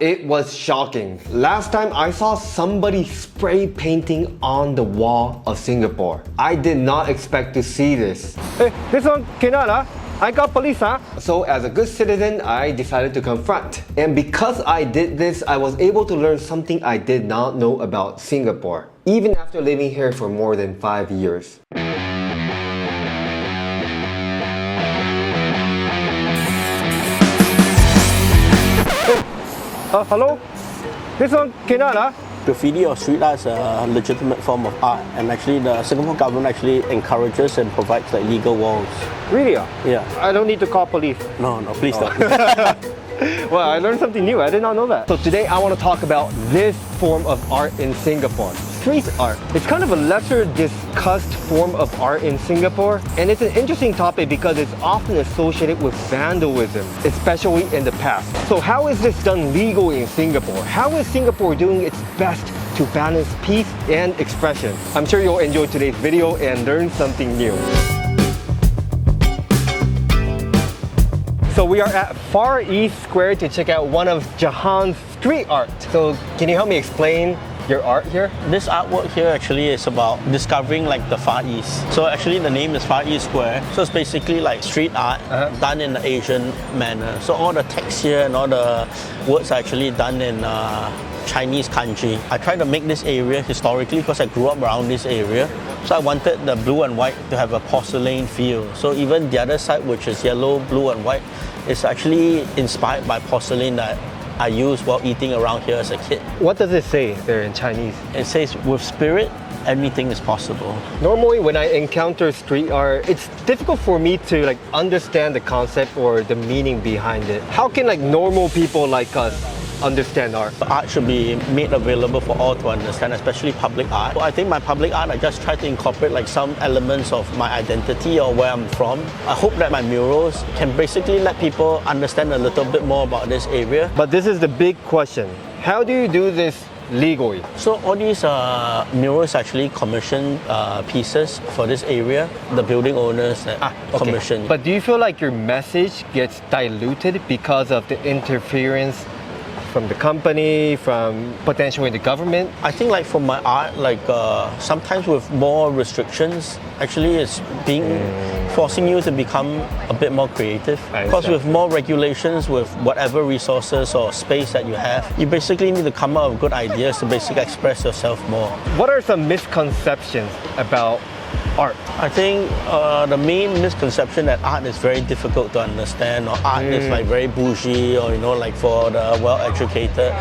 it was shocking. Last time I saw somebody spray painting on the wall of Singapore. I did not expect to see this. Hey, this one cannot, huh? I got police, huh? So as a good citizen, I decided to confront. And because I did this, I was able to learn something I did not know about Singapore, even after living here for more than 5 years. Hello? This one cannot, huh? Graffiti or street art is a legitimate form of art, and actually the Singapore government actually encourages and provides like legal walls. Really? Yeah. I don't need to call police. No, please don't. Well, I learned something new. I did not know that. So today I want to talk about this form of art in Singapore. Street art. It's kind of a lesser discussed form of art in Singapore, and it's an interesting topic because it's often associated with vandalism, especially in the past. So how is this done legally in Singapore? How is Singapore doing its best to balance peace and expression? I'm sure you'll enjoy today's video and learn something new. So we are at Far East Square to check out one of Jahan's street art. So can you help me explain your art here? This artwork here actually is about discovering like the Far East. So actually the name is Far East Square. So it's basically like street art done in the Asian manner. So all the text here and all the words are actually done in Chinese kanji. I tried to make this area historically because I grew up around this area. So I wanted the blue and white to have a porcelain feel. So even the other side, which is yellow, blue and white, is actually inspired by porcelain that I used while eating around here as a kid. What does it say there in Chinese? It says, with spirit, anything is possible. Normally when I encounter street art, it's difficult for me to like understand the concept or the meaning behind it. How can like normal people like us understand art? Art should be made available for all to understand, especially public art. So I think my public art, I just try to incorporate like some elements of my identity or where I'm from. I hope that my murals can basically let people understand a little bit more about this area. But this is the big question. How do you do this legally? So all these murals actually commission pieces for this area. The building owners commission. But do you feel like your message gets diluted because of the interference from the company, from potentially the government? I think like for my art, like sometimes with more restrictions, actually it's forcing you to become a bit more creative. Because with more regulations, with whatever resources or space that you have, you basically need to come up with good ideas to basically express yourself more. What are some misconceptions about art? I think the main misconception that art is very difficult to understand, or art is like very bougie, or like for the well-educated.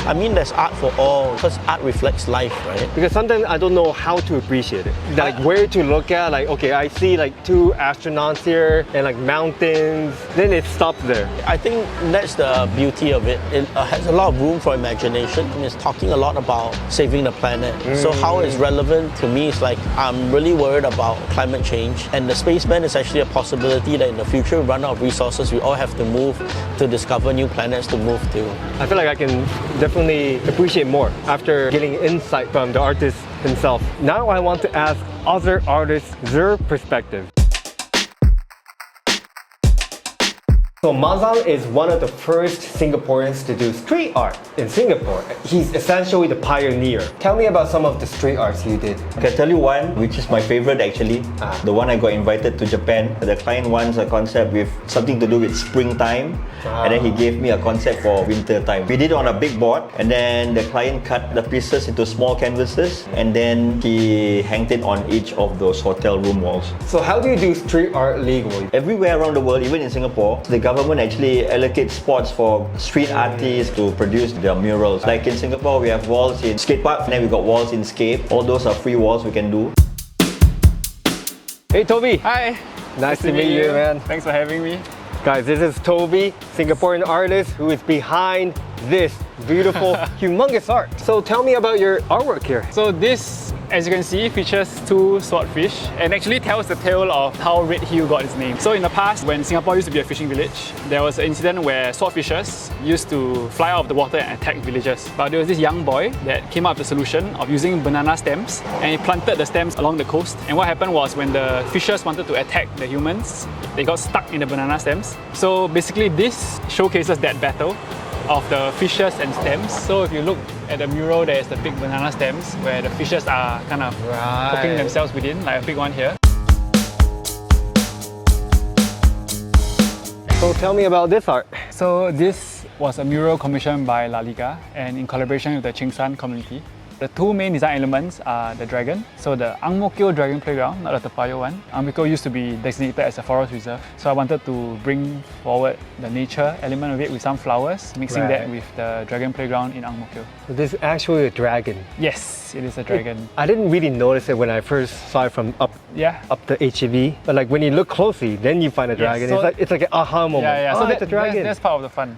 I mean, there's art for all because art reflects life, right? Because sometimes I don't know how to appreciate it. Like where to look at, like okay, I see like two astronauts here and like mountains, then it stops there. I think that's the beauty of it. It has a lot of room for imagination. It's talking a lot about saving the planet. So how it's relevant to me is like I'm really worried about climate change, and the spaceman is actually a possibility that in the future we run out of resources, we all have to move to discover new planets to move to. I feel like I can definitely appreciate more after getting insight from the artist himself. Now I want to ask other artists their perspective. So Mazlan is one of the first Singaporeans to do street art in Singapore. He's essentially the pioneer. Tell me about some of the street arts you did. I can tell you one, which is my favorite actually. The one I got invited to Japan. The client wants a concept with something to do with springtime. And then he gave me a concept for winter time. We did it on a big board, and then the client cut the pieces into small canvases, and then he hanged it on each of those hotel room walls. So how do you do street art legally? Everywhere around the world, even in Singapore, the government actually allocates spots for street artists to produce their murals. Like in Singapore, we have walls in skate park, and then we got walls in Scape. All those are free walls we can do. Hey Toby! Hi! Nice to meet you, man. Thanks for having me. Guys, this is Toby, Singaporean artist who is behind this beautiful, humongous art. So tell me about your artwork here. So this, as you can see, features two swordfish and actually tells the tale of how Red Hill got its name. So in the past, when Singapore used to be a fishing village, there was an incident where swordfishers used to fly out of the water and attack villagers. But there was this young boy that came up with the solution of using banana stems, and he planted the stems along the coast. And what happened was when the fishers wanted to attack the humans, they got stuck in the banana stems. So basically this showcases that battle of the fishes and stems. So if you look at the mural, there's the big banana stems where the fishes are kind of cooking themselves within, like a big one here. So tell me about this art. So this was a mural commissioned by La Liga and in collaboration with the Chingsan community. The two main design elements are the dragon. So the Ang Mo Kio Dragon Playground, not the Toa Payoh one. Ang Mo Kio used to be designated as a forest reserve. So I wanted to bring forward the nature element of it with some flowers, mixing that with the Dragon Playground in Ang Mo Kio. So this is actually a dragon. Yes, it is a dragon. I didn't really notice it when I first saw it from up the HEV. But like when you look closely, then you find a dragon. so it's like an aha moment. Yeah. Oh, So that's a dragon. that's part of the fun.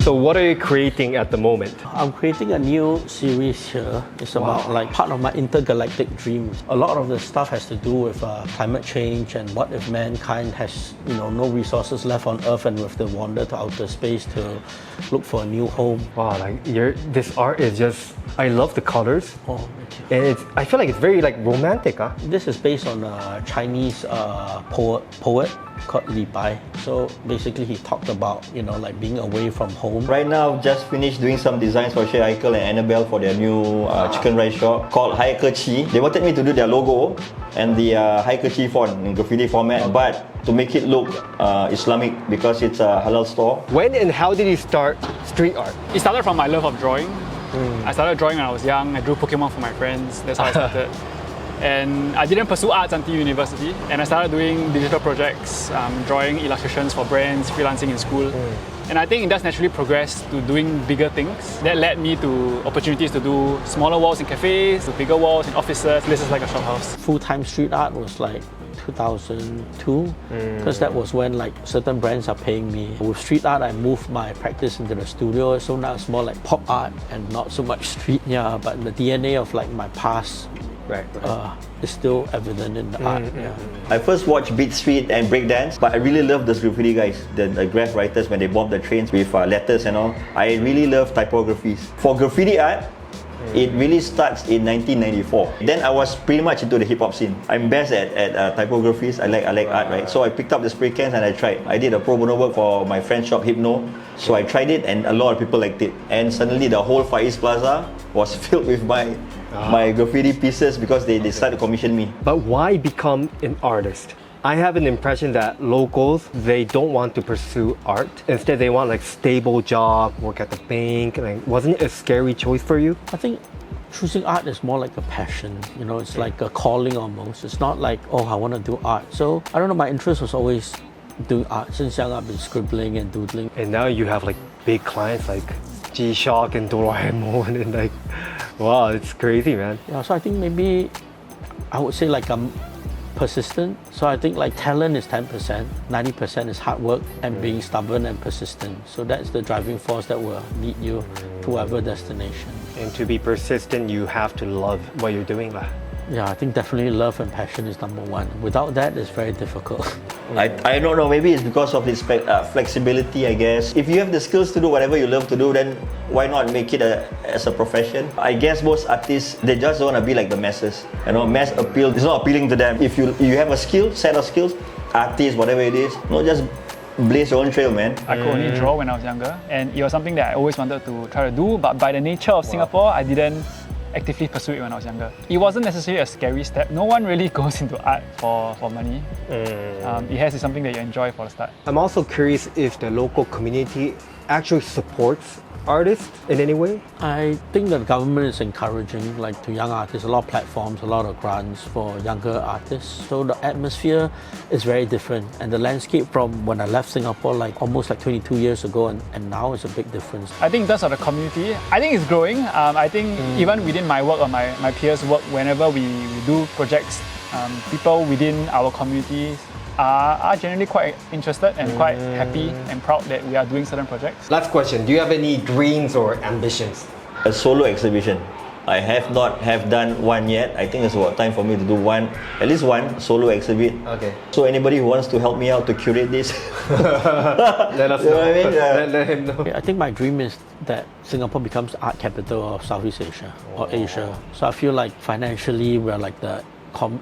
So what are you creating at the moment? I'm creating a new series here. It's about like part of my intergalactic dreams. A lot of the stuff has to do with climate change and what if mankind has no resources left on Earth and we have to wander to outer space to look for a new home. Wow, like this art is just, I love the colors. Oh, thank you. And I feel like it's very like romantic, huh? This is based on a Chinese poet called Li Bai. So basically he talked about like being away from home. Right now, I've just finished doing some designs for Shay Eichel and Annabelle for their new chicken rice shop called Haiker Chi. They wanted me to do their logo and the Haiker Chi font in graffiti format, but to make it look Islamic because it's a halal store. When and how did you start street art? It started from my love of drawing. I started drawing when I was young. I drew Pokemon for my friends. That's how I started. And I didn't pursue arts until university. And I started doing digital projects, drawing illustrations for brands, freelancing in school. And I think it does naturally progress to doing bigger things. That led me to opportunities to do smaller walls in cafes, to bigger walls in offices, places like a shophouse. Full-time street art was like 2002 because that was when like certain brands are paying me. With street art, I moved my practice into the studio, so now it's more like pop art and not so much street. Yeah, but the DNA of like my past is still evident in the art. I first watched Beat Street and Breakdance, but I really love those graffiti guys, the graph writers when they bomb the trains with letters and all. I really love typographies. For graffiti art, it really starts in 1994. Then I was pretty much into the hip hop scene. I'm best at typographies. I like art, right? So I picked up the spray cans and I tried. I did a pro bono work for my friend's shop Hypno. So I tried it and a lot of people liked it. And suddenly the whole Far East Plaza was filled with my graffiti pieces because they started to commission me. But why become an artist? I have an impression that locals, they don't want to pursue art. Instead, they want like stable job, work at the bank. Like, wasn't it a scary choice for you? I think choosing art is more like a passion. It's like a calling almost. It's not like, oh, I want to do art. So I don't know, my interest was always doing art. Since young, I've been scribbling and doodling. And now you have like big clients like G-Shock and Doraemon and like, wow, it's crazy, man. Yeah, so I think maybe I would say like I'm persistent. So I think like talent is 10%, 90% is hard work and being stubborn and persistent. So that's the driving force that will lead you to whatever destination. And to be persistent, you have to love what you're doing. Yeah, I think definitely love and passion is number one. Without that, it's very difficult. I don't know, maybe it's because of this flexibility, I guess. If you have the skills to do whatever you love to do, then why not make it as a profession? I guess most artists, they just don't want to be like the masses. Mass appeal is not appealing to them. If you have a set of skills, artist, whatever it is, just blaze your own trail, man. I could only draw when I was younger, and it was something that I always wanted to try to do, but by the nature of Singapore, I didn't actively pursue it when I was younger. It wasn't necessarily a scary step. No one really goes into art for money. It has to be something that you enjoy for the start. I'm also curious if the local community actually supports artists in any way? I think the government is encouraging to young artists, a lot of platforms, a lot of grants for younger artists. So the atmosphere is very different, and the landscape from when I left Singapore almost 22 years ago and now is a big difference. I think in terms of the community, I think it's growing. I think even within my work or my peers' work, whenever we do projects, people within our community are generally quite interested and quite happy and proud that we are doing certain projects. Last question, do you have any dreams or ambitions? A solo exhibition. I have not done one yet. I think it's about time for me to do at least one solo exhibit. Okay. So anybody who wants to help me out to curate this, let us know. You know what I mean? Let him know. I think my dream is that Singapore becomes the art capital of Southeast Asia or Asia. So I feel like financially we're the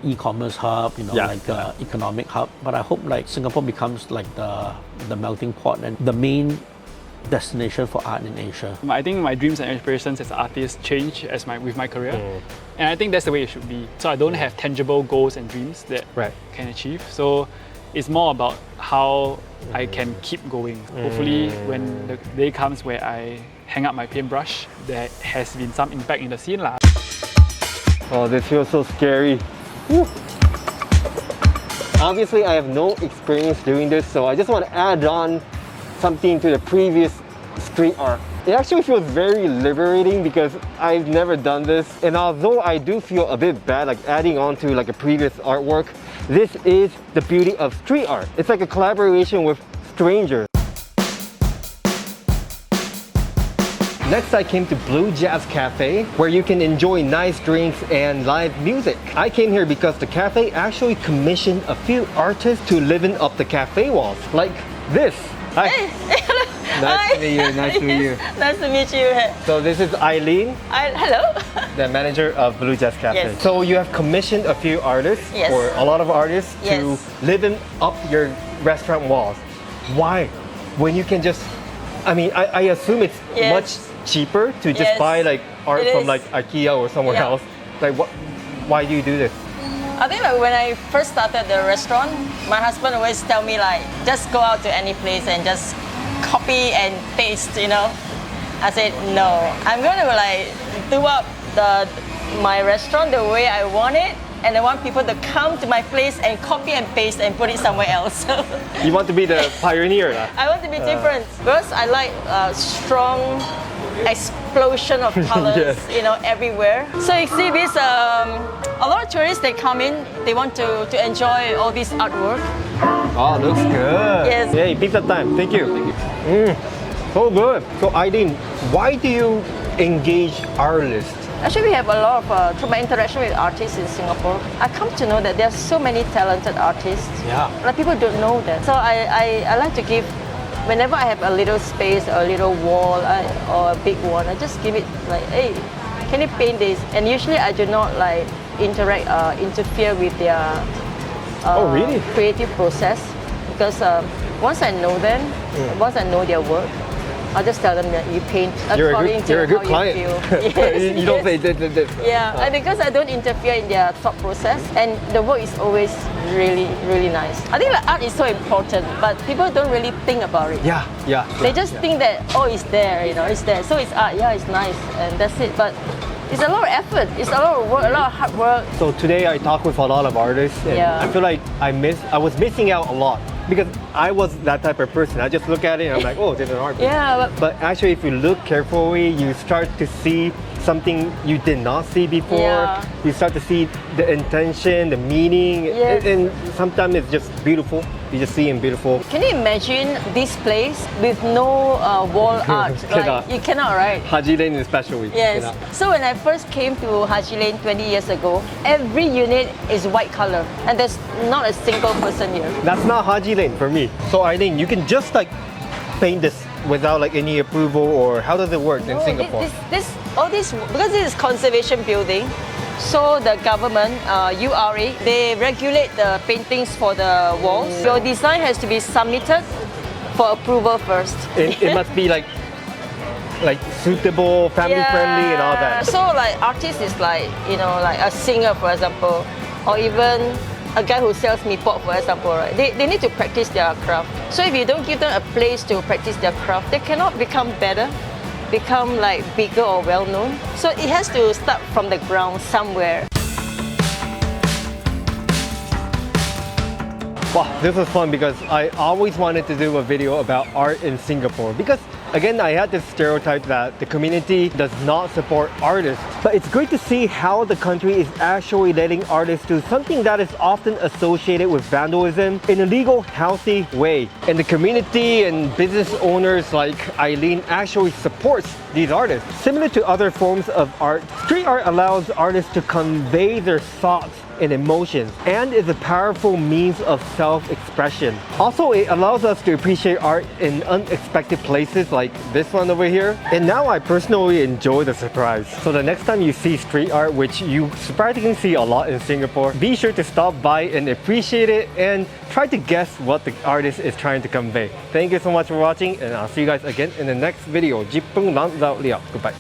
e-commerce hub, Yeah. like economic hub. But I hope like Singapore becomes like the melting pot and the main destination for art in Asia. I think my dreams and aspirations as an artist change with my career. And I think that's the way it should be. So I don't have tangible goals and dreams that Right. can achieve. So it's more about how I can keep going. Hopefully when the day comes where I hang up my paintbrush, there has been some impact in the scene lah. Oh, this feels so scary. Woo. Obviously, I have no experience doing this, so I just want to add on something to the previous street art. It actually feels very liberating because I've never done this, and although I do feel a bit bad like adding on to like a previous artwork, this is the beauty of street art. It's like a collaboration with strangers. Next, I came to Blue Jazz Cafe, where you can enjoy nice drinks and live music. I came here because the cafe actually commissioned a few artists to liven up the cafe walls, like this. Hi. Hey, hello. Nice to meet you. Nice to meet you. Nice to meet you. So this is Eileen, Hello. the manager of Blue Jazz Cafe. Yes. So you have commissioned a few artists, Yes. or a lot of artists, Yes. to liven up your restaurant walls. Why? When you can just, I mean, I assume it's Yes. much cheaper to just Yes. buy like art It from is. like IKEA or somewhere Yeah. else. Like what? Why do you do this? I think like when I first started the restaurant, my husband always tell me like, just go out to any place and just copy and paste, I said, no, I'm going to like do up my restaurant the way I want it, and I want people to come to my place and copy and paste and put it somewhere else. You want to be the pioneer, lah. I want to be different because I like strong explosion of colors, Yes. everywhere. So you see this, a lot of tourists, they come in, they want to enjoy all this artwork. Oh, looks good. Yes. Hey, pizza time. Thank you. So good. So Eileen, why do you engage artists? Actually, we have a lot of, through my interaction with artists in Singapore, I come to know that there are so many talented artists. Yeah. A lot of people don't know that. So I like to give, whenever I have a little space, a little wall, or a big one, I just give it like, hey, can you paint this? And usually I do not like interfere with their Oh, really? creative process, because once I know them, once I know their work, I'll just tell them that you paint according You're a to good how client. you feel. Yes, You don't yes. say this. Yeah, and because I don't interfere in their thought process, and the work is always really, really nice. I think art is so important, but people don't really think about it. Yeah. They just think that, oh, it's there, it's there. So it's art, yeah, it's nice, and that's it. But it's a lot of effort, it's a lot of work, a lot of hard work. So today I talk with a lot of artists, and Yeah. I feel like I was missing out a lot because I was that type of person. I just look at it and I'm like, oh, there's an art piece. Yeah, But actually, if you look carefully, you start to see something you did not see before. Yeah. You start to see the intention, the meaning, Yes. and sometimes it's just beautiful. You just see it beautiful. can you imagine this place with no wall art? Cannot. You cannot, right? Haji Lane especially. Yes. Cannot. So when I first came to Haji Lane 20 years ago, every unit is white color, and there's not a single person here. That's not Haji Lane for me. So Eileen, you can just like paint this without like any approval, or how does it work in No, Singapore? all this, because this is conservation building, so the government, URA, they regulate the paintings for the walls. Your design has to be submitted for approval first. It must be like suitable, family friendly, and all that. So like artist is like, like a singer, for example, or even a guy who sells mee pok, for example, right? They need to practice their craft. So if you don't give them a place to practice their craft, they cannot become better, become like bigger or well known. So it has to start from the ground somewhere. Wow, this was fun because I always wanted to do a video about art in Singapore, because again, I had this stereotype that the community does not support artists. But it's great to see how the country is actually letting artists do something that is often associated with vandalism in a legal, healthy way. And the community and business owners like Eileen actually supports these artists. Similar to other forms of art, street art allows artists to convey their thoughts and emotions, and is a powerful means of self-expression. Also, it allows us to appreciate art in unexpected places like this one over here. And now I personally enjoy the surprise. So the next time you see street art, which you surprisingly see a lot in Singapore, be sure to stop by and appreciate it and try to guess what the artist is trying to convey. Thank you so much for watching, and I'll see you guys again in the next video. 10分 lang 到了. Goodbye.